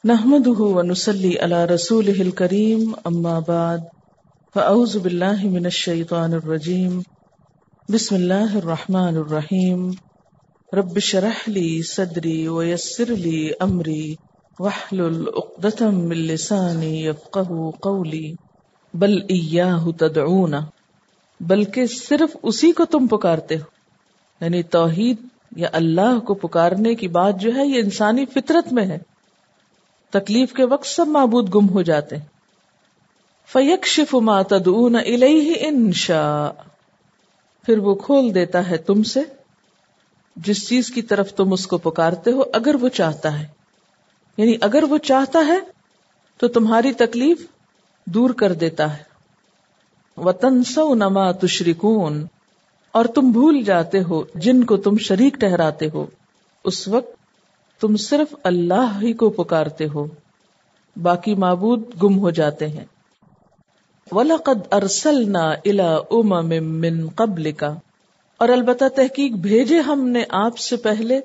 نحمده ونصلي على رسوله الكريم اما بعد فاعوذ بالله من الشيطان الرجيم بسم الله الرحمن الرحيم رب اشرح لي صدري ويسر لي امري واحلل عقدة من لساني يفقهوا قولي بل اياه تدعون، بلکہ صرف اسی کو تم پکارتے ہو، یعنی توحید یا اللہ کو پکارنے کی بات جو ہے یہ انسانی فطرت میں ہے۔ تکلیف کے وقت سب معبود گم ہو جاتے ہیں۔ فَيَكْشِفُ مَا تَدْعُونَ إِلَيْهِ إِن شَاءَ، پھر وہ کھول دیتا ہے تم سے جس چیز کی طرف تم اس کو پکارتے ہو اگر وہ چاہتا ہے، یعنی اگر وہ چاہتا ہے تو تمہاری تکلیف دور کر دیتا ہے۔ وَتَنْسَوْنَ مَا تُشْرِكُونَ، اور تم بھول جاتے ہو جن کو تم شریک ٹھہراتے ہو، اس وقت تم صرف اللہ ہی کو پکارتے ہو، باقی معبود گم ہو جاتے ہیں۔ وَلَقَدْ أَرْسَلْنَا إِلَىٰ أُمَمٍ مِّن قَبْلِكَ، اور البتہ تحقیق بھیجے ہم نے آپ سے پہلے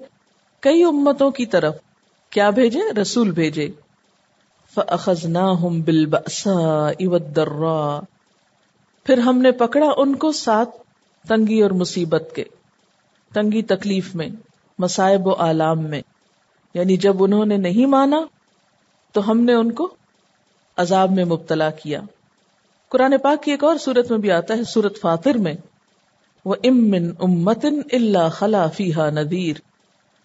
کئی امتوں کی طرف۔ کیا بھیجے؟ رسول بھیجے۔ فَأَخَذْنَاهُمْ بِالْبَأْسَاءِ وَالضَّرَّاءِ، پھر ہم نے پکڑا ان کو ساتھ تنگی اور مصیبت کے، تنگی تکلیف میں، مصائب و آلام میں، یعنی جب انہوں نے نہیں مانا تو ہم نے ان کو عذاب میں مبتلا کیا۔ قرآن پاک کی ایک اور سورت میں بھی آتا ہے، سورت فاطر میں، وَإِن مِّن أُمَّةٍ إِلَّا خَلَا فِيهَا نَذِيرٌ،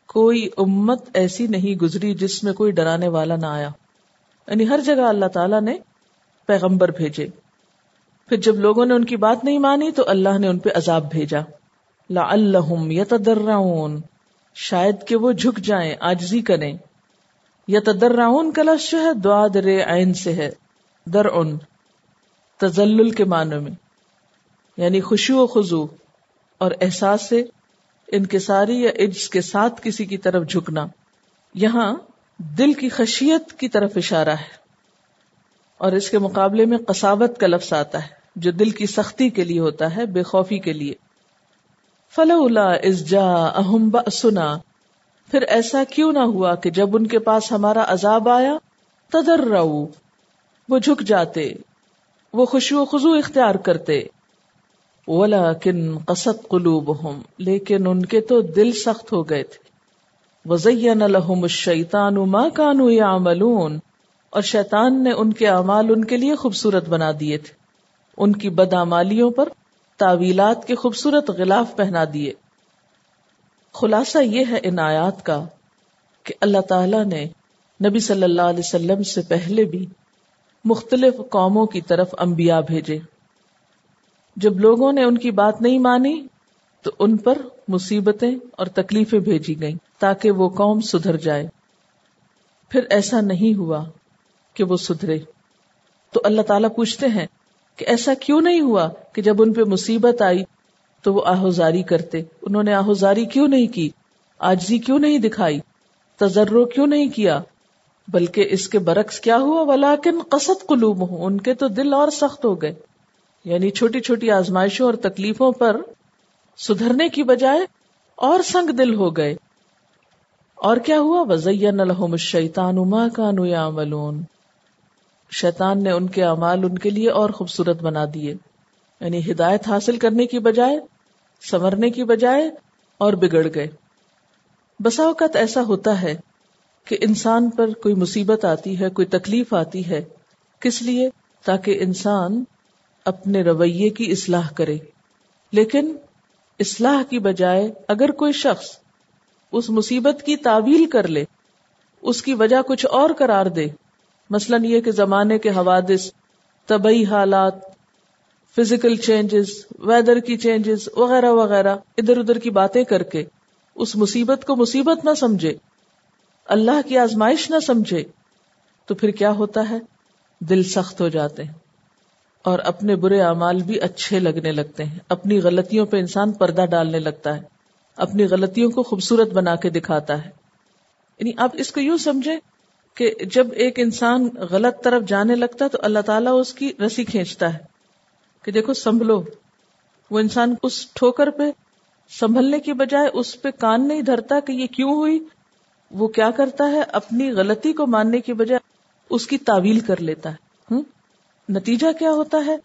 کوئی امت ایسی نہیں گزری جس میں کوئی ڈرانے والا نہ آیا، یعنی ہر جگہ اللہ تعالیٰ نے پیغمبر بھیجے۔ پھر جب لوگوں نے ان کی بات نہیں مانی تو اللہ نے ان پہ عذاب بھیجا۔ لَعَلَّهُمْ يَتَضَرَّعُونَ، شاید کہ وہ جھک جائیں، عاجزی کریں۔ یتضرعون کا لفظ ہے دعاد ر عین سے ہے، درعن تذلل کے معنی میں، یعنی خشوع و خضوع اور احساس سے انکساری یا عجز کے ساتھ کسی کی طرف جھکنا۔ یہاں دل کی خشیت کی طرف اشارہ ہے، اور اس کے مقابلے میں قساوت کا لفظ آتا ہے جو دل کی سختی کے لیے ہوتا ہے، بے خوفی کے لیے۔ فَلَوْلَا إِذْ جَاءَهُمْ بَأْسُنَا، پھر ایسا کیوں نہ ہوا کہ جب ان کے پاس ہمارا عذاب آیا، تضرعوا، وہ جھک جاتے، وہ خشوع و خضوع اختیار کرتے۔ وَلَكِنْ قَسَتْ قُلُوبُهُمْ، لیکن ان کے تو دل سخت ہو گئے تھے۔ وَزَيَّنَ لَهُمُ الشَّيْطَانُ مَا كَانُوا يَعْمَلُونَ، اور شیطان نے ان کے اعمال ان کے لیے خوبصورت بنا دیے تھے، ان کی بدعمالیوں پر تعویلات کے خوبصورت غلاف پہنا دیے۔ خلاصہ یہ ہے ان آیات کا کہ اللہ تعالیٰ نے نبی صلی اللہ علیہ وسلم سے پہلے بھی مختلف قوموں کی طرف انبیاء بھیجے۔ جب لوگوں نے ان کی بات نہیں مانی تو ان پر مصیبتیں اور تکلیفیں بھیجی گئیں تاکہ وہ قوم سدھر جائے۔ پھر ایسا نہیں ہوا کہ وہ سدھرے، تو اللہ تعالیٰ پوچھتے ہیں کہ ایسا کیوں نہیں ہوا کہ جب ان پہ مصیبت آئی تو وہ آہوزاری کرتے؟ انہوں نے آہوزاری کیوں نہیں کی؟ عاجزی کیوں نہیں دکھائی؟ تضرع کیوں نہیں کیا؟ بلکہ اس کے برعکس کیا ہوا؟ وَلَكِنْ قَسَتْ قُلُوبُهُمْ، ان کے تو دل اور سخت ہو گئے، یعنی چھوٹی چھوٹی آزمائشوں اور تکلیفوں پر سدھرنے کی بجائے اور سنگ دل ہو گئے۔ اور کیا ہوا؟ وَزَيَّنَ لَهُمُ الشَّيْطَانُ مَا كَانُوا يَعْمَلُونَ، شیطان نے ان کے اعمال ان کے لیے اور خوبصورت بنا دیے، یعنی ہدایت حاصل کرنے کی بجائے، سنورنے کی بجائے اور بگڑ گئے۔ بسا اوقات ایسا ہوتا ہے کہ انسان پر کوئی مصیبت آتی ہے، کوئی تکلیف آتی ہے، کس لیے؟ تاکہ انسان اپنے رویے کی اصلاح کرے، لیکن اصلاح کی بجائے اگر کوئی شخص اس مصیبت کی تعویل کر لے، اس کی وجہ کچھ اور قرار دے، مثلاً یہ کہ زمانے کے حوادث، طبعی حالات، فزیکل چینجز، ویدر کی چینجز وغیرہ وغیرہ، ادھر ادھر کی باتیں کر کے اس مصیبت کو مصیبت نہ سمجھے، اللہ کی آزمائش نہ سمجھے، تو پھر کیا ہوتا ہے؟ دل سخت ہو جاتے ہیں اور اپنے برے اعمال بھی اچھے لگنے لگتے ہیں۔ اپنی غلطیوں پہ انسان پردہ ڈالنے لگتا ہے، اپنی غلطیوں کو خوبصورت بنا کے دکھاتا ہے۔ یعنی آپ اس کو یوں سمجھیں کہ جب ایک انسان غلط طرف جانے لگتا ہے تو اللہ تعالیٰ اس کی رسی کھینچتا ہے کہ دیکھو سنبھلو۔ وہ انسان اس ٹھوکر پہ سنبھلنے کی بجائے اس پہ کان نہیں دھرتا کہ یہ کیوں ہوئی، وہ کیا کرتا ہے؟ اپنی غلطی کو ماننے کی بجائے اس کی تعویل کر لیتا ہے. نتیجہ کیا ہوتا ہے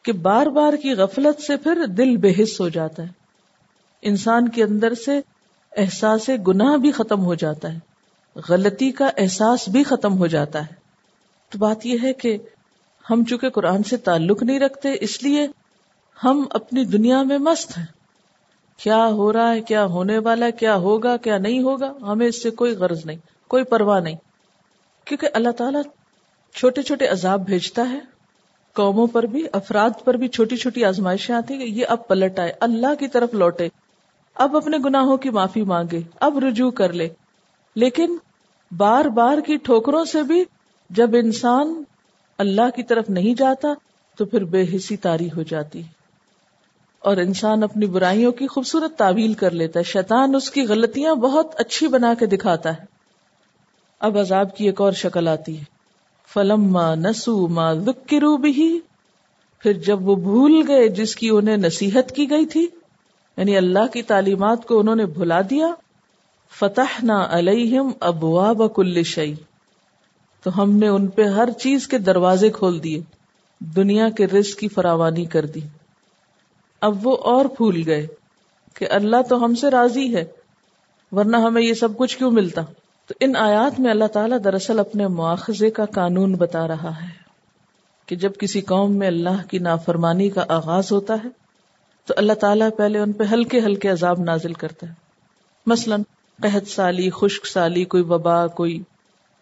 کہ بار بار کی غفلت سے پھر دل بے حس ہو جاتا ہے، انسان کے اندر سے احساس گناہ بھی ختم ہو جاتا ہے، غلطی کا احساس بھی ختم ہو جاتا ہے. تو بات یہ ہے کہ ہم چونکہ قرآن سے تعلق نہیں رکھتے، اس لیے ہم اپنی دنیا میں مست ہیں. کیا ہو رہا ہے، کیا ہونے والا ہے، کیا ہوگا، کیا نہیں ہوگا، ہمیں اس سے کوئی غرض نہیں، کوئی پرواہ نہیں. کیونکہ اللہ تعالیٰ چھوٹے چھوٹے عذاب بھیجتا ہے، قوموں پر بھی، افراد پر بھی چھوٹی چھوٹی آزمائشیں آتی ہیں کہ یہ اب پلٹ آئے، اللہ کی طرف لوٹے، اب اپنے گناہوں کی معافی مانگے، اب رجوع کر لے. لیکن بار بار کی ٹھوکروں سے بھی جب انسان اللہ کی طرف نہیں جاتا تو پھر بے حسی طاری ہو جاتی ہے اور انسان اپنی برائیوں کی خوبصورت تعویل کر لیتا ہے. شیطان اس کی غلطیاں بہت اچھی بنا کے دکھاتا ہے. اب عذاب کی ایک اور شکل آتی ہے، فَلَمَّا نَسُوا مَا ذُكِّرُوا بِهِ، پھر جب وہ بھول گئے جس کی انہیں نصیحت کی گئی تھی، یعنی اللہ کی تعلیمات کو انہوں نے بھلا دیا، فتحنا علیہم ابواب کل شیء، تو ہم نے ان پہ ہر چیز کے دروازے کھول دیے، دنیا کے رزق کی فراوانی کر دی. اب وہ اور بھول گئے کہ اللہ تو ہم سے راضی ہے، ورنہ ہمیں یہ سب کچھ کیوں ملتا. تو ان آیات میں اللہ تعالیٰ دراصل اپنے مواخذے کا قانون بتا رہا ہے کہ جب کسی قوم میں اللہ کی نافرمانی کا آغاز ہوتا ہے تو اللہ تعالیٰ پہلے ان پہ ہلکے ہلکے عذاب نازل کرتا ہے. مثلا قحط سالی، خشک سالی، کوئی وبا، کوئی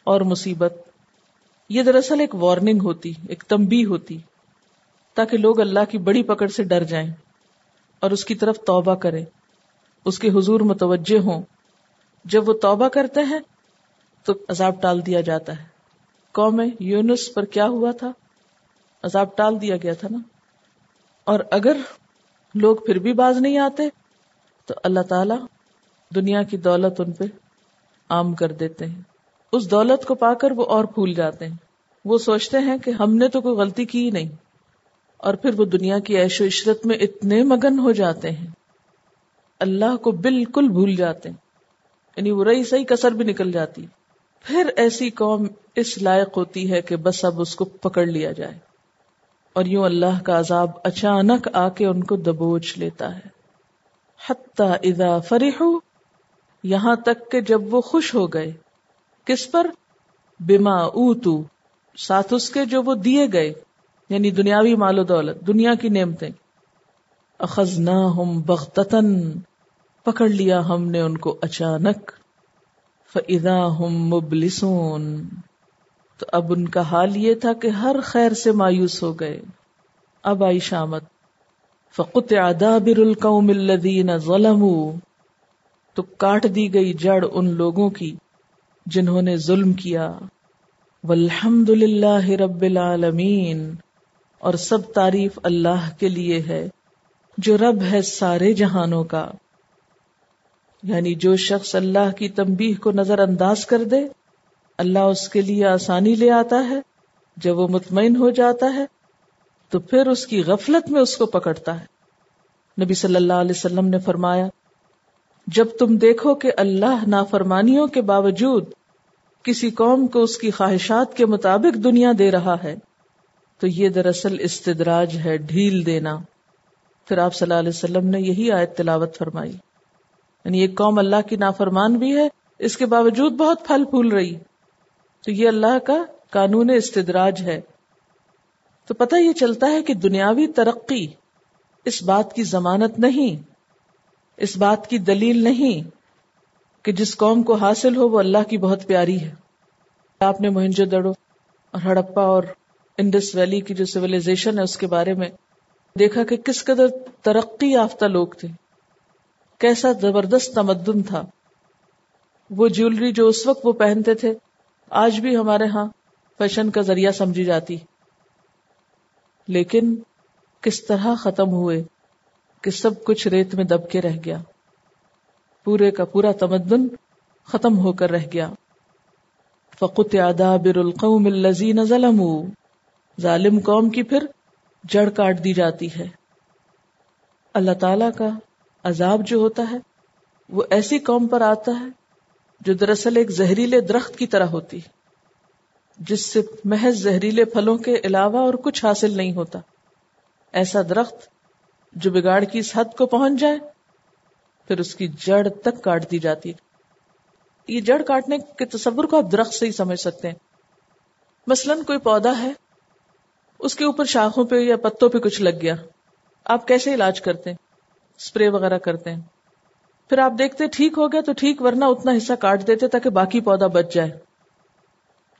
اور مصیبت. یہ دراصل ایک وارننگ ہوتی، ایک تنبیہ ہوتی، تاکہ لوگ اللہ کی بڑی پکڑ سے ڈر جائیں اور اس کی طرف توبہ کریں، اس کے حضور متوجہ ہوں. جب وہ توبہ کرتے ہیں تو عذاب ٹال دیا جاتا ہے. قوم یونس پر کیا ہوا تھا؟ عذاب ٹال دیا گیا تھا نا. اور اگر لوگ پھر بھی باز نہیں آتے تو اللہ تعالی دنیا کی دولت ان پہ عام کر دیتے ہیں. اس دولت کو پا کر وہ اور پھول جاتے ہیں. وہ سوچتے ہیں کہ ہم نے تو کوئی غلطی کی ہی نہیں، اور پھر وہ دنیا کی عیش و عشرت میں اتنے مگن ہو جاتے ہیں، اللہ کو بالکل بھول جاتے ہیں، یعنی وہ رہی صحیح کسر بھی نکل جاتی. پھر ایسی قوم اس لائق ہوتی ہے کہ بس اب اس کو پکڑ لیا جائے، اور یوں اللہ کا عذاب اچانک آ کے ان کو دبوچ لیتا ہے. حتی اذا فرحوا، یہاں تک کہ جب وہ خوش ہو گئے. کس پر؟ بما اوتو، ساتھ اس کے جو وہ دیے گئے، یعنی دنیاوی مال و دولت، دنیا کی نعمتیں. اخذناہم بغتتن، پکڑ لیا ہم نے ان کو اچانک. فاذا ہم مبلسون، تو اب ان کا حال یہ تھا کہ ہر خیر سے مایوس ہو گئے. اب آئی شامت. فقطع دابر القوم الذین ظلموا، تو کاٹ دی گئی جڑ ان لوگوں کی جنہوں نے ظلم کیا. والحمد للہ رب العالمین، اور سب تعریف اللہ کے لیے ہے جو رب ہے سارے جہانوں کا. یعنی جو شخص اللہ کی تنبیہ کو نظر انداز کر دے، اللہ اس کے لیے آسانی لے آتا ہے. جب وہ مطمئن ہو جاتا ہے تو پھر اس کی غفلت میں اس کو پکڑتا ہے. نبی صلی اللہ علیہ وسلم نے فرمایا، جب تم دیکھو کہ اللہ نافرمانیوں کے باوجود کسی قوم کو اس کی خواہشات کے مطابق دنیا دے رہا ہے تو یہ دراصل استدراج ہے، ڈھیل دینا. پھر آپ صلی اللہ علیہ وسلم نے یہی آیت تلاوت فرمائی. یعنی ایک قوم اللہ کی نافرمان بھی ہے، اس کے باوجود بہت پھل پھول رہی، تو یہ اللہ کا قانون استدراج ہے. تو پتہ یہ چلتا ہے کہ دنیاوی ترقی اس بات کی ضمانت نہیں، اس بات کی دلیل نہیں کہ جس قوم کو حاصل ہو وہ اللہ کی بہت پیاری ہے. آپ نے موہنجو دڑو اور ہڑپا اور انڈس ویلی کی جو سویلائزیشن ہے اس کے بارے میں دیکھا کہ کس قدر ترقی یافتہ لوگ تھے، کیسا زبردست تمدن تھا. وہ جیولری جو اس وقت وہ پہنتے تھے آج بھی ہمارے ہاں فیشن کا ذریعہ سمجھی جاتی، لیکن کس طرح ختم ہوئے کہ سب کچھ ریت میں دب کے رہ گیا، پورے کا پورا تمدن ختم ہو کر رہ گیا. فقطع دابر القوم الذین ظلموا، ظالم قوم کی پھر جڑ کاٹ دی جاتی ہے. اللہ تعالی کا عذاب جو ہوتا ہے وہ ایسی قوم پر آتا ہے جو دراصل ایک زہریلے درخت کی طرح ہوتی ہے، جس سے محض زہریلے پھلوں کے علاوہ اور کچھ حاصل نہیں ہوتا. ایسا درخت جو بگاڑ کی اس حد کو پہنچ جائے پھر اس کی جڑ تک کاٹ دی جاتی ہے. یہ جڑ کاٹنے کے تصور کو آپ درخت سے ہی سمجھ سکتے ہیں. مثلاً کوئی پودا ہے، اس کے اوپر شاخوں پہ یا پتوں پہ کچھ لگ گیا، آپ کیسے علاج کرتے ہیں؟ اسپرے وغیرہ کرتے ہیں. پھر آپ دیکھتے ٹھیک ہو گیا تو ٹھیک، ورنہ اتنا حصہ کاٹ دیتے تاکہ باقی پودا بچ جائے.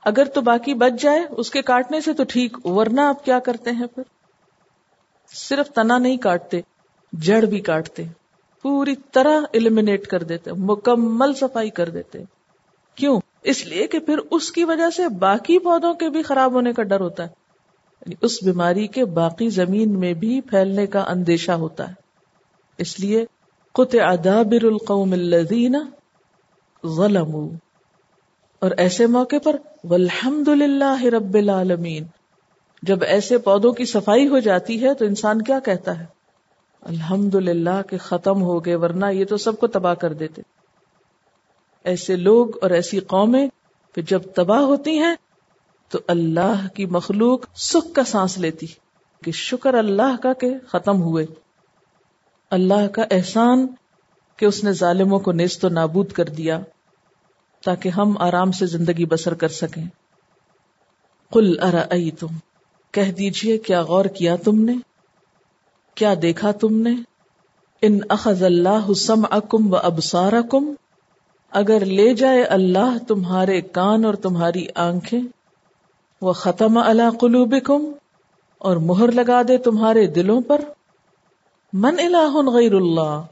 اگر تو باقی بچ جائے اس کے کاٹنے سے تو ٹھیک، ورنہ آپ کیا کرتے ہیں؟ پھر صرف تنا نہیں کاٹتے، جڑ بھی کاٹتے، پوری طرح ایلیمینیٹ کر دیتے، مکمل صفائی کر دیتے. کیوں؟ اس لیے کہ پھر اس کی وجہ سے باقی پودوں کے بھی خراب ہونے کا ڈر ہوتا ہے، یعنی اس بیماری کے باقی زمین میں بھی پھیلنے کا اندیشہ ہوتا ہے. اس لیے قطع دابر القوم الذین ظلموا، اور ایسے موقع پر والحمد للہ رب العالمین، جب ایسے پودوں کی صفائی ہو جاتی ہے تو انسان کیا کہتا ہے؟ الحمد للہ کہ ختم ہو گئے، ورنہ یہ تو سب کو تباہ کر دیتے. ایسے لوگ اور ایسی قومیں کہ جب تباہ ہوتی ہیں تو اللہ کی مخلوق سکھ کا سانس لیتی کہ شکر اللہ کا کہ ختم ہوئے. اللہ کا احسان کہ اس نے ظالموں کو نیست و نابود کر دیا تاکہ ہم آرام سے زندگی بسر کر سکیں. قل ارأیتم، کہہ دیجئے کیا غور کیا تم نے، کیا دیکھا تم نے، ان اخذ اللہ سمعکم و ابصارکم، اگر لے جائے اللہ تمہارے کان اور تمہاری آنکھیں، و ختم علی قلوبکم، اور مہر لگا دے تمہارے دلوں پر. من الہ غیر اللہ،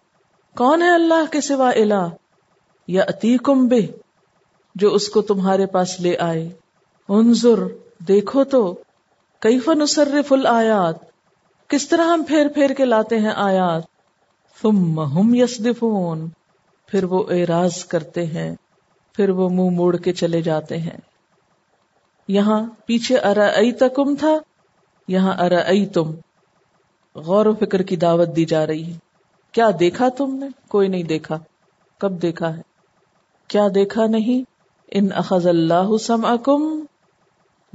کون ہے اللہ کے سوا الہ، یأتیکم بہ، جو اس کو تمہارے پاس لے آئے. انظر، دیکھو تو، کیف نصرف الآیات، کس طرح ہم پھیر پھیر کے لاتے ہیں آیات. ثم ہم یصدفون، پھر وہ اعراض کرتے ہیں، پھر وہ منہ موڑ کے چلے جاتے ہیں. یہاں پیچھے ارأیتکم تھا، یہاں ارأیتم، غور و فکر کی دعوت دی جا رہی ہے. کیا دیکھا تم نے؟ کوئی نہیں دیکھا. کب دیکھا ہے؟ کیا دیکھا نہیں؟ ان اخذ اللہ سمعکم،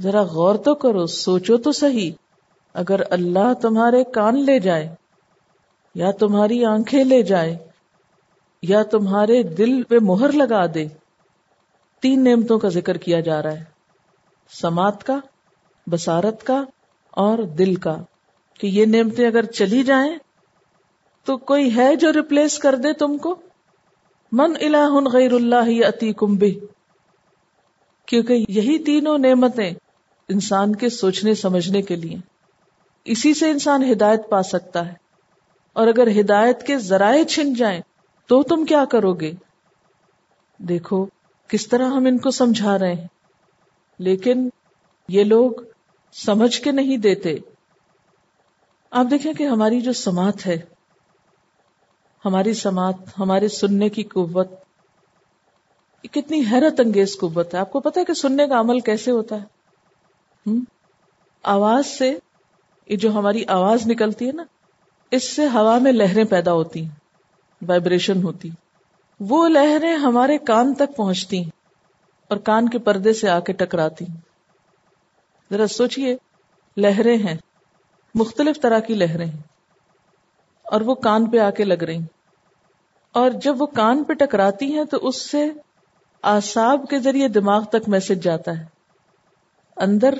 ذرا غور تو کرو، سوچو تو صحیح. اگر اللہ تمہارے کان لے جائے، یا تمہاری آنکھیں لے جائے، یا تمہارے دل پہ مہر لگا دے. 3 نعمتوں کا ذکر کیا جا رہا ہے، سماعت کا، بصارت کا اور دل کا، کہ یہ نعمتیں اگر چلی جائیں تو کوئی ہے جو ریپلیس کر دے تم کو؟ من الہ غیر اللہ یأتیکم بہ، کیونکہ یہی تینوں نعمتیں انسان کے سوچنے سمجھنے کے لیے، اسی سے انسان ہدایت پا سکتا ہے. اور اگر ہدایت کے ذرائع چھن جائیں تو تم کیا کرو گے؟ دیکھو کس طرح ہم ان کو سمجھا رہے ہیں، لیکن یہ لوگ سمجھ کے نہیں دیتے. آپ دیکھیں کہ ہماری جو سماعت ہے، ہماری سماعت، ہمارے سننے کی قوت، یہ کتنی حیرت انگیز قوت ہے. آپ کو پتا ہے کہ سننے کا عمل کیسے ہوتا ہے؟ آواز سے، یہ جو ہماری آواز نکلتی ہے نا، اس سے ہوا میں لہریں پیدا ہوتی ہیں، وائبریشن ہوتی. وہ لہریں ہمارے کان تک پہنچتی ہیں اور کان کے پردے سے آ کے ٹکراتی ہیں. ذرا سوچئے، لہریں ہیں، مختلف طرح کی لہریں ہیں، اور وہ کان پہ آ کے لگ رہی ہیں، اور جب وہ کان پہ ٹکراتی ہیں تو اس سے اعصاب کے ذریعے دماغ تک میسج جاتا ہے. اندر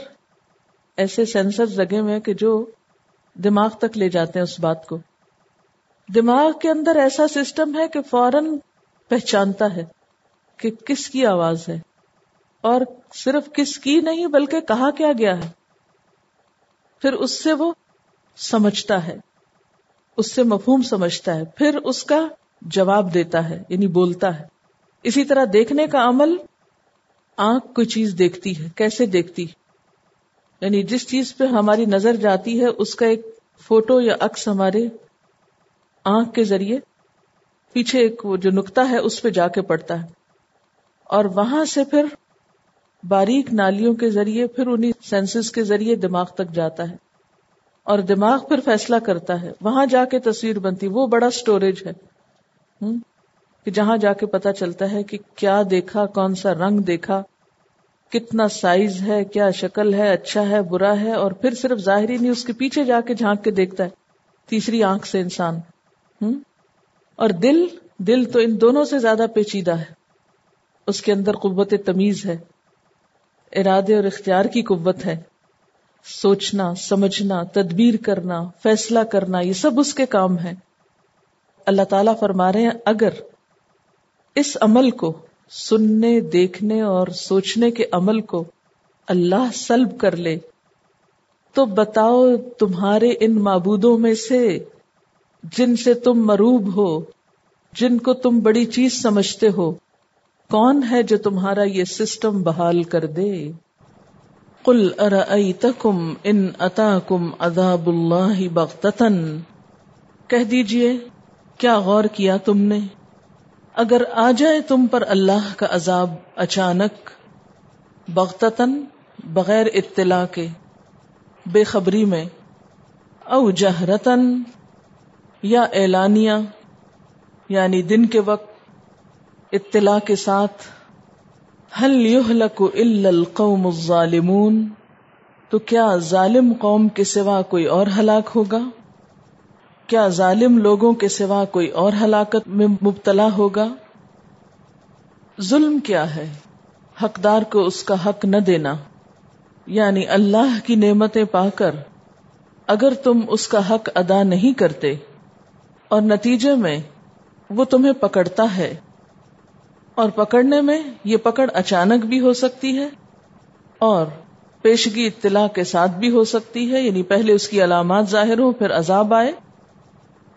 ایسے سینسر لگے ہوئے ہیں کہ جو دماغ تک لے جاتے ہیں اس بات کو. دماغ کے اندر ایسا سسٹم ہے کہ فوراً پہچانتا ہے کہ کس کی آواز ہے، اور صرف کس کی نہیں بلکہ کہا کیا گیا ہے. پھر اس سے وہ سمجھتا ہے، اس سے مفہوم سمجھتا ہے، پھر اس کا جواب دیتا ہے، یعنی بولتا ہے. اسی طرح دیکھنے کا عمل، آنکھ کوئی چیز دیکھتی ہے، کیسے دیکھتی؟ یعنی جس چیز پہ ہماری نظر جاتی ہے اس کا ایک فوٹو یا عکس ہمارے آنکھ کے ذریعے پیچھے ایک وہ جو نقطہ ہے اس پہ جا کے پڑتا ہے، اور وہاں سے پھر باریک نالیوں کے ذریعے، پھر انہی سینسز کے ذریعے دماغ تک جاتا ہے، اور دماغ پھر فیصلہ کرتا ہے، وہاں جا کے تصویر بنتی. وہ بڑا سٹوریج ہے کہ جہاں جا کے پتا چلتا ہے کہ کیا دیکھا، کون سا رنگ دیکھا، کتنا سائز ہے، کیا شکل ہے، اچھا ہے، برا ہے، اور پھر صرف ظاہری نہیں، اس کے پیچھے جا کے جھانک کے دیکھتا ہے تیسری آنکھ سے انسان. اور دل تو ان دونوں سے زیادہ پیچیدہ ہے. اس کے اندر قوت تمیز ہے، ارادے اور اختیار کی قوت ہے، سوچنا، سمجھنا، تدبیر کرنا، فیصلہ کرنا، یہ سب اس کے کام ہے. اللہ تعالیٰ فرما رہے ہیں اگر اس عمل کو، سننے، دیکھنے اور سوچنے کے عمل کو اللہ سلب کر لے تو بتاؤ تمہارے ان معبودوں میں سے جن سے تم مروب ہو، جن کو تم بڑی چیز سمجھتے ہو، کون ہے جو تمہارا یہ سسٹم بحال کر دے؟ قل ارأیتکم ان اتاکم عذاب اللہ بغتۃ، کہہ دیجئے کیا غور کیا تم نے اگر آ جائے تم پر اللہ کا عذاب اچانک، بغتتاً بغیر اطلاع کے، بے خبری میں، او جہرتاً یا اعلانیہ یعنی دن کے وقت اطلاع کے ساتھ، هل يهلك الا القوم الظالمون، تو کیا ظالم قوم کے سوا کوئی اور ہلاک ہوگا؟ کیا ظالم لوگوں کے سوا کوئی اور ہلاکت میں مبتلا ہوگا؟ ظلم کیا ہے؟ حقدار کو اس کا حق نہ دینا، یعنی اللہ کی نعمتیں پا کر اگر تم اس کا حق ادا نہیں کرتے اور نتیجے میں وہ تمہیں پکڑتا ہے، اور پکڑنے میں یہ پکڑ اچانک بھی ہو سکتی ہے اور پیشگی اطلاع کے ساتھ بھی ہو سکتی ہے، یعنی پہلے اس کی علامات ظاہر ہوں پھر عذاب آئے،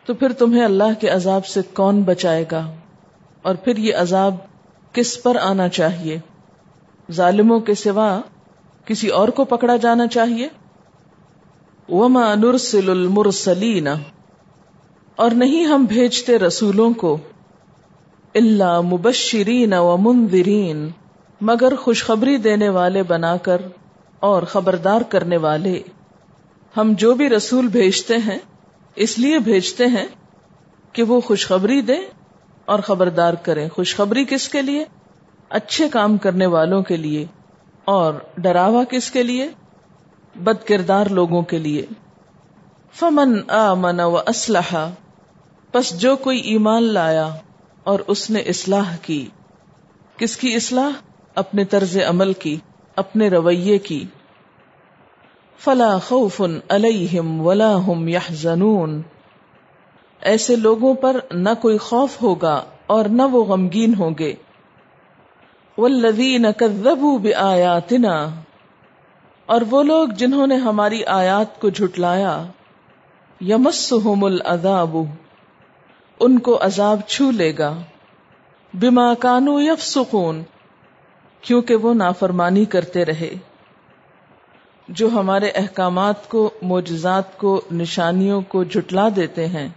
تو پھر تمہیں اللہ کے عذاب سے کون بچائے گا؟ اور پھر یہ عذاب کس پر آنا چاہیے؟ ظالموں کے سوا کسی اور کو پکڑا جانا چاہیے؟ وما نرسل المرسلین، اور نہیں ہم بھیجتے رسولوں کو، الا مبشرین ومنذرین، مگر خوشخبری دینے والے بنا کر اور خبردار کرنے والے. ہم جو بھی رسول بھیجتے ہیں اس لیے بھیجتے ہیں کہ وہ خوشخبری دیں اور خبردار کریں. خوشخبری کس کے لیے؟ اچھے کام کرنے والوں کے لیے، اور ڈراوا کس کے لیے؟ بد کردار لوگوں کے لیے. فمن آمن واصلح، پس جو کوئی ایمان لایا اور اس نے اصلاح کی. کس کی اصلاح؟ اپنے طرز عمل کی، اپنے رویے کی. فلا خوف علیہم ولا هم يحزنون، ایسے لوگوں پر نہ کوئی خوف ہوگا اور نہ وہ غمگین ہوں گے. والذین کذبوا بآیاتنا، اور وہ لوگ جنہوں نے ہماری آیات کو جھٹلایا. یمسہم العذاب، ان کو عذاب چھو لے گا. بما کانوا یفسقون، کیونکہ وہ نافرمانی کرتے رہے. جو ہمارے احکامات کو، معجزات کو، نشانیوں کو جھٹلا دیتے ہیں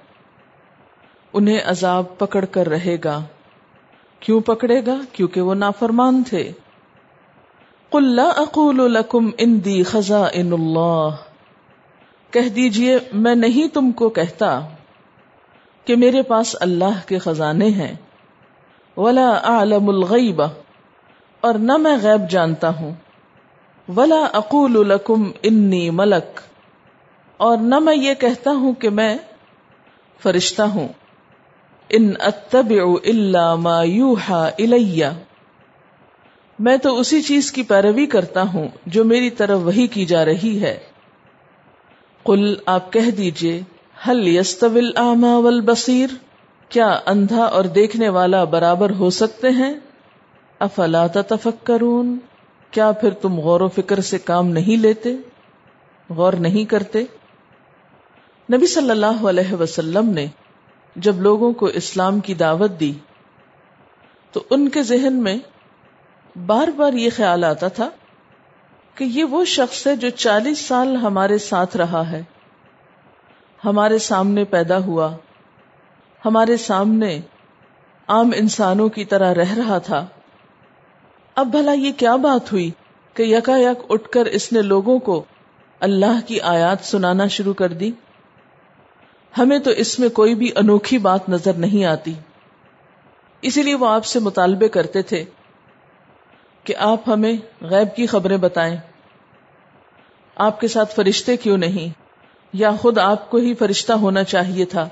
انہیں عذاب پکڑ کر رہے گا. کیوں پکڑے گا؟ کیونکہ وہ نافرمان تھے. قل لا اقول لکم عندی خزائن اللہ، کہہ دیجئے میں نہیں تم کو کہتا کہ میرے پاس اللہ کے خزانے ہیں. ولا اعلم الغیب، اور نہ میں غیب جانتا ہوں. ولا اقول لکم انی ملک، اور نہ میں یہ کہتا ہوں کہ میں فرشتہ ہوں. ان اتبع الا ما یوحى الی، میں تو اسی چیز کی پیروی کرتا ہوں جو میری طرف وحی کی جا رہی ہے. قل، آپ کہہ دیجئے، هل يستوي الاعمى والبصیر، کیا اندھا اور دیکھنے والا برابر ہو سکتے ہیں؟ افلا تتفکرون، کیا پھر تم غور و فکر سے کام نہیں لیتے، غور نہیں کرتے؟ نبی صلی اللہ علیہ وسلم نے جب لوگوں کو اسلام کی دعوت دی تو ان کے ذہن میں بار بار یہ خیال آتا تھا کہ یہ وہ شخص ہے جو 40 سال ہمارے ساتھ رہا ہے، ہمارے سامنے پیدا ہوا، ہمارے سامنے عام انسانوں کی طرح رہ رہا تھا. اب بھلا یہ کیا بات ہوئی کہ یکا یک اٹھ کر اس نے لوگوں کو اللہ کی آیات سنانا شروع کر دی؟ ہمیں تو اس میں کوئی بھی انوکھی بات نظر نہیں آتی. اسی لیے وہ آپ سے مطالبے کرتے تھے کہ آپ ہمیں غیب کی خبریں بتائیں، آپ کے ساتھ فرشتے کیوں نہیں، یا خود آپ کو ہی فرشتہ ہونا چاہیے تھا،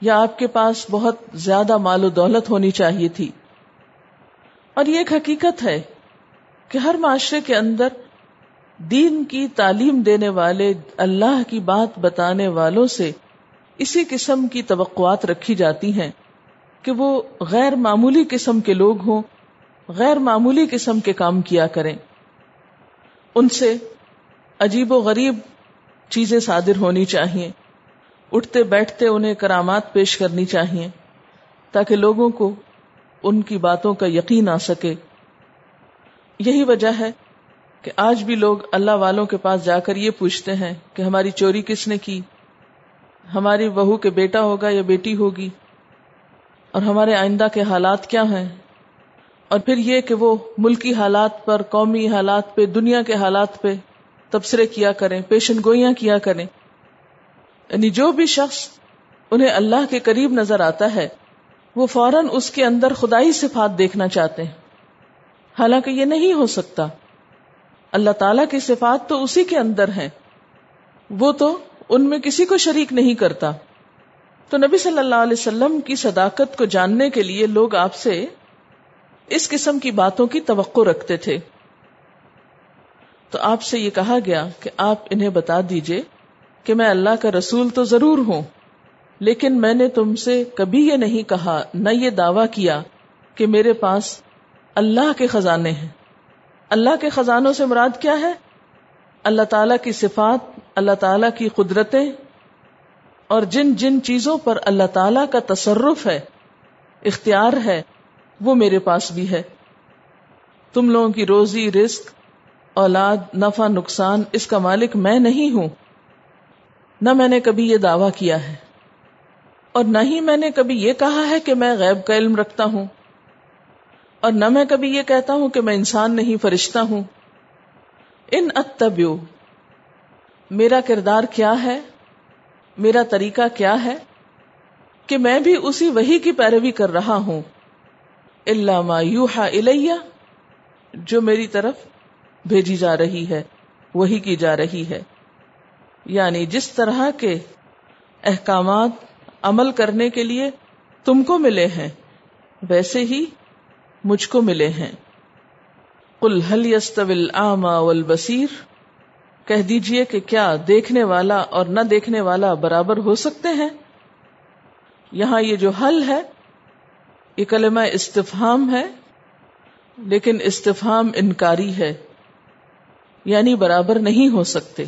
یا آپ کے پاس بہت زیادہ مال و دولت ہونی چاہیے تھی۔ اور یہ ایک حقیقت ہے کہ ہر معاشرے کے اندر دین کی تعلیم دینے والے، اللہ کی بات بتانے والوں سے اسی قسم کی توقعات رکھی جاتی ہیں کہ وہ غیر معمولی قسم کے لوگ ہوں، غیر معمولی قسم کے کام کیا کریں، ان سے عجیب و غریب چیزیں صادر ہونی چاہیے، اٹھتے بیٹھتے انہیں کرامات پیش کرنی چاہیے تاکہ لوگوں کو ان کی باتوں کا یقین آ سکے۔ یہی وجہ ہے کہ آج بھی لوگ اللہ والوں کے پاس جا کر یہ پوچھتے ہیں کہ ہماری چوری کس نے کی، ہماری بہو کے بیٹا ہوگا یا بیٹی ہوگی، اور ہمارے آئندہ کے حالات کیا ہیں، اور پھر یہ کہ وہ ملکی حالات پر، قومی حالات پہ، دنیا کے حالات پہ تبصرے کیا کریں، پیشن گوئیاں کیا کریں۔ یعنی جو بھی شخص انہیں اللہ کے قریب نظر آتا ہے وہ فوراً اس کے اندر خدائی صفات دیکھنا چاہتے ہیں، حالانکہ یہ نہیں ہو سکتا۔ اللہ تعالیٰ کی صفات تو اسی کے اندر ہیں، وہ تو ان میں کسی کو شریک نہیں کرتا۔ تو نبی صلی اللہ علیہ وسلم کی صداقت کو جاننے کے لیے لوگ آپ سے اس قسم کی باتوں کی توقع رکھتے تھے۔ تو آپ سے یہ کہا گیا کہ آپ انہیں بتا دیجئے کہ میں اللہ کا رسول تو ضرور ہوں، لیکن میں نے تم سے کبھی یہ نہیں کہا، نہ یہ دعویٰ کیا کہ میرے پاس اللہ کے خزانے ہیں۔ اللہ کے خزانوں سے مراد کیا ہے؟ اللہ تعالیٰ کی صفات، اللہ تعالیٰ کی قدرتیں، اور جن جن چیزوں پر اللہ تعالیٰ کا تصرف ہے، اختیار ہے، وہ میرے پاس بھی ہے۔ تم لوگوں کی روزی، رزق، اولاد، نفع نقصان، اس کا مالک میں نہیں ہوں، نہ میں نے کبھی یہ دعویٰ کیا ہے، اور نہ ہی میں نے کبھی یہ کہا ہے کہ میں غیب کا علم رکھتا ہوں، اور نہ میں کبھی یہ کہتا ہوں کہ میں انسان نہیں فرشتہ ہوں۔ ان اتبع، میرا کردار کیا ہے، میرا طریقہ کیا ہے کہ میں بھی اسی وحی کی پیروی کر رہا ہوں، الا ما یوحى الی، جو میری طرف بھیجی جا رہی ہے، وحی کی جا رہی ہے۔ یعنی جس طرح کے احکامات عمل کرنے کے لیے تم کو ملے ہیں ویسے ہی مجھ کو ملے ہیں۔ قل هل يستوي الاعمى والبصير، کہہ دیجئے کہ کیا دیکھنے والا اور نہ دیکھنے والا برابر ہو سکتے ہیں؟ یہاں یہ جو حل ہے یہ کلمہ استفہام ہے، لیکن استفہام انکاری ہے، یعنی برابر نہیں ہو سکتے۔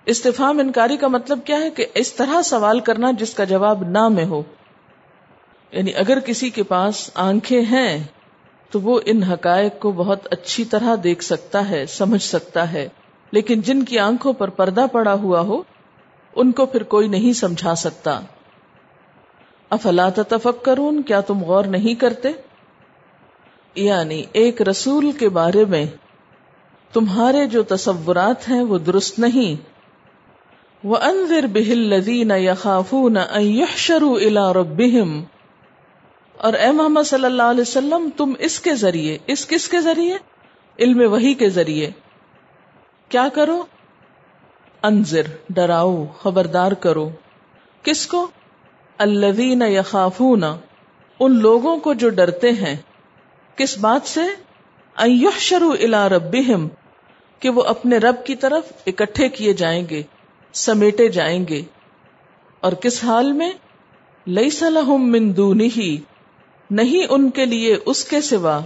استفہام انکاری کا مطلب کیا ہے کہ اس طرح سوال کرنا جس کا جواب نہ میں ہو۔ یعنی اگر کسی کے پاس آنکھیں ہیں تو وہ ان حقائق کو بہت اچھی طرح دیکھ سکتا ہے، سمجھ سکتا ہے، لیکن جن کی آنکھوں پر پردہ پڑا ہوا ہو ان کو پھر کوئی نہیں سمجھا سکتا۔ افلا تتفکرون، کیا تم غور نہیں کرتے؟ یعنی ایک رسول کے بارے میں تمہارے جو تصورات ہیں وہ درست نہیں۔ وَأَنذِرْ بِهِ الَّذِينَ يَخَافُونَ أَن يُحْشَرُوا إِلَىٰ رَبِّهِمْ، اور اے محمد صلی اللہ علیہ وسلم تم اس کے ذریعے، اس کس کے ذریعے؟ علم وحی کے ذریعے کیا کرو؟ انذر، ڈراؤ، خبردار کرو۔ کس کو؟ الذین یخافون، ان لوگوں کو جو ڈرتے ہیں۔ کس بات سے؟ ان یحشروا الی ربہم، کہ وہ اپنے رب کی طرف اکٹھے کیے جائیں گے، سمیٹے جائیں گے۔ اور کس حال میں؟ لیس لہم من دونہ، نہیں ان کے لیے اس کے سوا۔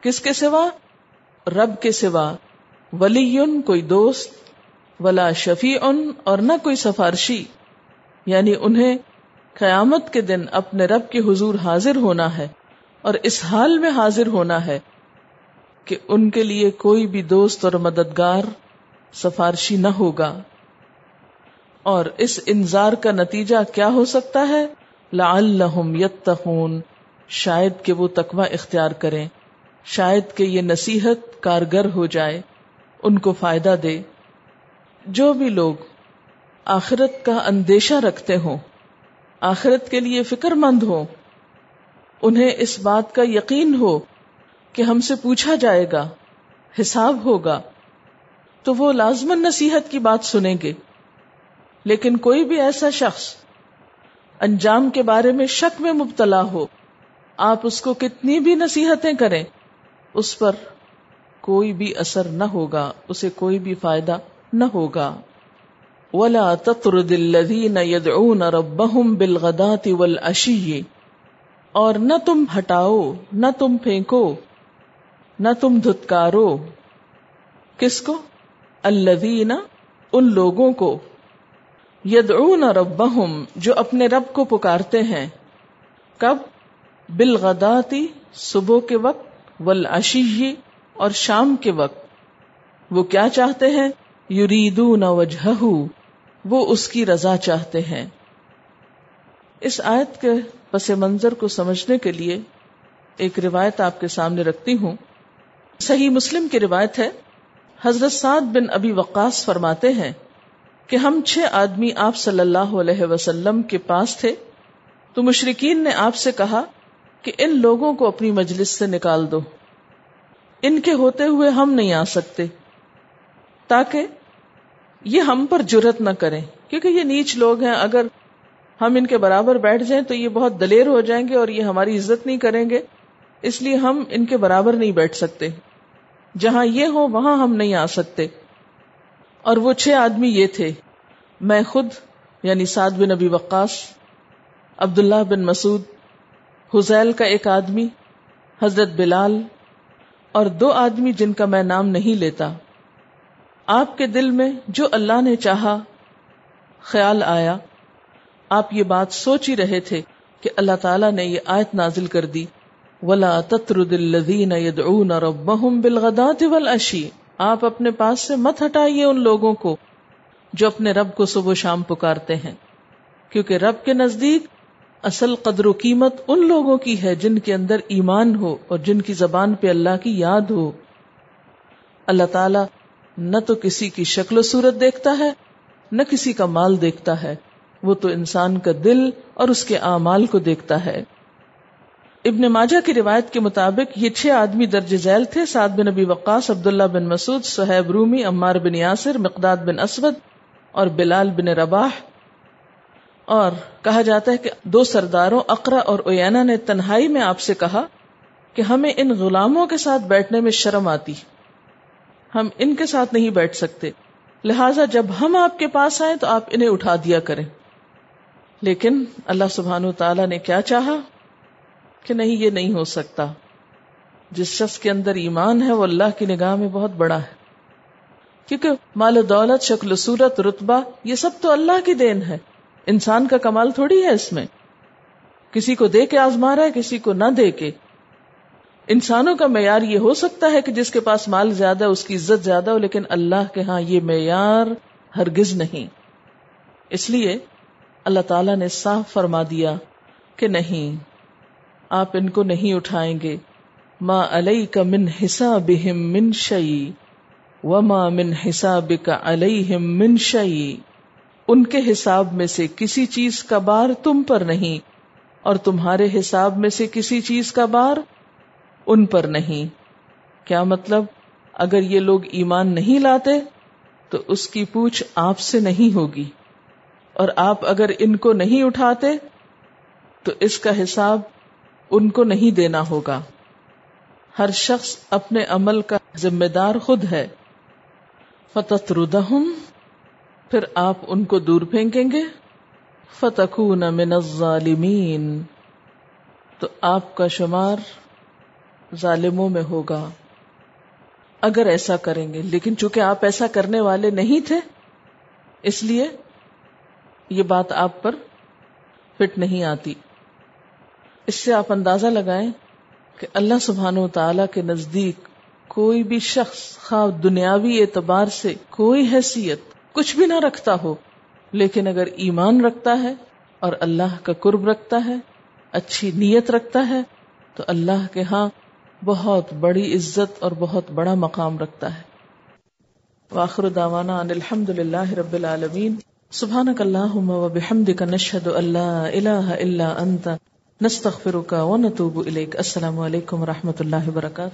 کس کے سوا؟ رب کے سوا۔ ولی، کوئی دوست، ولا شفیع، اور نہ کوئی سفارشی۔ یعنی انہیں قیامت کے دن اپنے رب کے حضور حاضر ہونا ہے، اور اس حال میں حاضر ہونا ہے کہ ان کے لیے کوئی بھی دوست اور مددگار، سفارشی نہ ہوگا۔ اور اس انذار کا نتیجہ کیا ہو سکتا ہے؟ لعلہم یتقون، شاید کہ وہ تقوی اختیار کریں، شاید کہ یہ نصیحت کارگر ہو جائے، ان کو فائدہ دے۔ جو بھی لوگ آخرت کا اندیشہ رکھتے ہوں، آخرت کے لیے فکر مند ہوں، انہیں اس بات کا یقین ہو کہ ہم سے پوچھا جائے گا، حساب ہوگا، تو وہ لازماً نصیحت کی بات سنیں گے. لیکن کوئی بھی ایسا شخص انجام کے بارے میں شک میں مبتلا ہو، آپ اس کو کتنی بھی نصیحتیں کریں، اس پر کوئی بھی اثر نہ ہوگا، اسے کوئی بھی فائدہ نہ ہوگا. وَلَا تَطْرُدِ الَّذِينَ يَدْعُونَ رَبَّهُمْ بِالْغَدَاةِ وَالْعَشِيِّ، اور نہ تم ہٹاؤ، نہ تم پھینکو، نہ تم دھتکارو. کس کو؟ الذین، ان لوگوں کو، یدعون ربہم، جو اپنے رب کو پکارتے ہیں. کب؟ بالغداۃ، صبح کے وقت، والعشی، اور شام کے وقت. وہ کیا چاہتے ہیں؟ یریدون وجہہ، وہ اس کی رضا چاہتے ہیں. اس آیت کے پس منظر کو سمجھنے کے لیے ایک روایت آپ کے سامنے رکھتی ہوں. صحیح مسلم کی روایت ہے. حضرت سعد بن ابی وقاص فرماتے ہیں کہ ہم 6 آدمی آپ صلی اللہ علیہ وسلم کے پاس تھے، تو مشرکین نے آپ سے کہا کہ ان لوگوں کو اپنی مجلس سے نکال دو، ان کے ہوتے ہوئے ہم نہیں آ سکتے، تاکہ یہ ہم پر جرأت نہ کریں، کیونکہ یہ نیچ لوگ ہیں، اگر ہم ان کے برابر بیٹھ جائیں تو یہ بہت دلیر ہو جائیں گے اور یہ ہماری عزت نہیں کریں گے، اس لیے ہم ان کے برابر نہیں بیٹھ سکتے، جہاں یہ ہو وہاں ہم نہیں آ سکتے. اور وہ 6 آدمی یہ تھے، میں خود یعنی سعد بن ابی وقاص، عبداللہ بن مسعود، حذیل کا ایک آدمی، حضرت بلال، اور 2 آدمی جن کا میں نام نہیں لیتا. آپ کے دل میں جو اللہ نے چاہا خیال آیا، آپ یہ بات سوچ ہی رہے تھے کہ اللہ تعالیٰ نے یہ آیت نازل کر دی، وَلَا تَطْرُدِ الَّذِينَ يَدْعُونَ رَبَّهُمْ بِالْغَدَاةِ وَالْعَشِيِّ. آپ اپنے پاس سے مت ہٹائیے ان لوگوں کو جو اپنے رب کو صبح و شام پکارتے ہیں، کیونکہ رب کے نزدیک اصل قدر و قیمت ان لوگوں کی ہے جن کے اندر ایمان ہو اور جن کی زبان پہ اللہ کی یاد ہو. اللہ تعالیٰ نہ تو کسی کی شکل و صورت دیکھتا ہے، نہ کسی کا مال دیکھتا ہے، وہ تو انسان کا دل اور اس کے اعمال کو دیکھتا ہے. ابن ماجہ کی روایت کے مطابق یہ 6 آدمی درج ذیل تھے: سعد بن ابی وقاص، عبداللہ بن مسعود، صہیب رومی، عمار بن یاسر، مقداد بن اسود اور بلال بن رباح. اور کہا جاتا ہے کہ 2 سرداروں اقرا اور عیینہ نے تنہائی میں آپ سے کہا کہ ہمیں ان غلاموں کے ساتھ بیٹھنے میں شرم آتی، ہم ان کے ساتھ نہیں بیٹھ سکتے، لہٰذا جب ہم آپ کے پاس آئیں تو آپ انہیں اٹھا دیا کریں. لیکن اللہ سبحانہ وتعالی نے کیا چاہا کہ نہیں، یہ نہیں ہو سکتا. جس شخص کے اندر ایمان ہے وہ اللہ کی نگاہ میں بہت بڑا ہے، کیونکہ مال و دولت، شکل و صورت، رتبہ، یہ سب تو اللہ کی دین ہے، انسان کا کمال تھوڑی ہے. اس میں کسی کو دے کے آزما رہا ہے، کسی کو نہ دے کے. انسانوں کا معیار یہ ہو سکتا ہے کہ جس کے پاس مال زیادہ اس کی عزت زیادہ ہو، لیکن اللہ کے ہاں یہ معیار ہرگز نہیں. اس لیے اللہ تعالیٰ نے صاف فرما دیا کہ نہیں، آپ ان کو نہیں اٹھائیں گے. ما علیک من حسابہم من شیء وما من حسابک علیہم من شیء. ان کے حساب میں سے کسی چیز کا بار تم پر نہیں اور تمہارے حساب میں سے کسی چیز کا بار ان پر نہیں. کیا مطلب؟ اگر یہ لوگ ایمان نہیں لاتے تو اس کی پوچھ آپ سے نہیں ہوگی، اور آپ اگر ان کو نہیں اٹھاتے تو اس کا حساب ان کو نہیں دینا ہوگا. ہر شخص اپنے عمل کا ذمہ دار خود ہے. فَتَطْرُدَهُمْ، پھر آپ ان کو دور پھینکیں گے. فَتَكُونَ مِنَ الظَّالِمِينَ، تو آپ کا شمار ظالموں میں ہوگا اگر ایسا کریں گے. لیکن چونکہ آپ ایسا کرنے والے نہیں تھے، اس لیے یہ بات آپ پر فٹ نہیں آتی. اس سے آپ اندازہ لگائیں کہ اللہ سبحانہ وتعالی کے نزدیک کوئی بھی شخص خواہ دنیاوی اعتبار سے کوئی حیثیت کچھ بھی نہ رکھتا ہو، لیکن اگر ایمان رکھتا ہے اور اللہ کا قرب رکھتا ہے، اچھی نیت رکھتا ہے، تو اللہ کے ہاں بہت بڑی عزت اور بہت بڑا مقام رکھتا ہے. وآخر دعوانا ان الحمد للہ رب العالمین. سبحانک اللہم وبحمدک نشہد ان لا الہ الا انت نستغفرک ونتوب الیک. السلام علیکم ورحمۃ اللہ وبرکاتہ.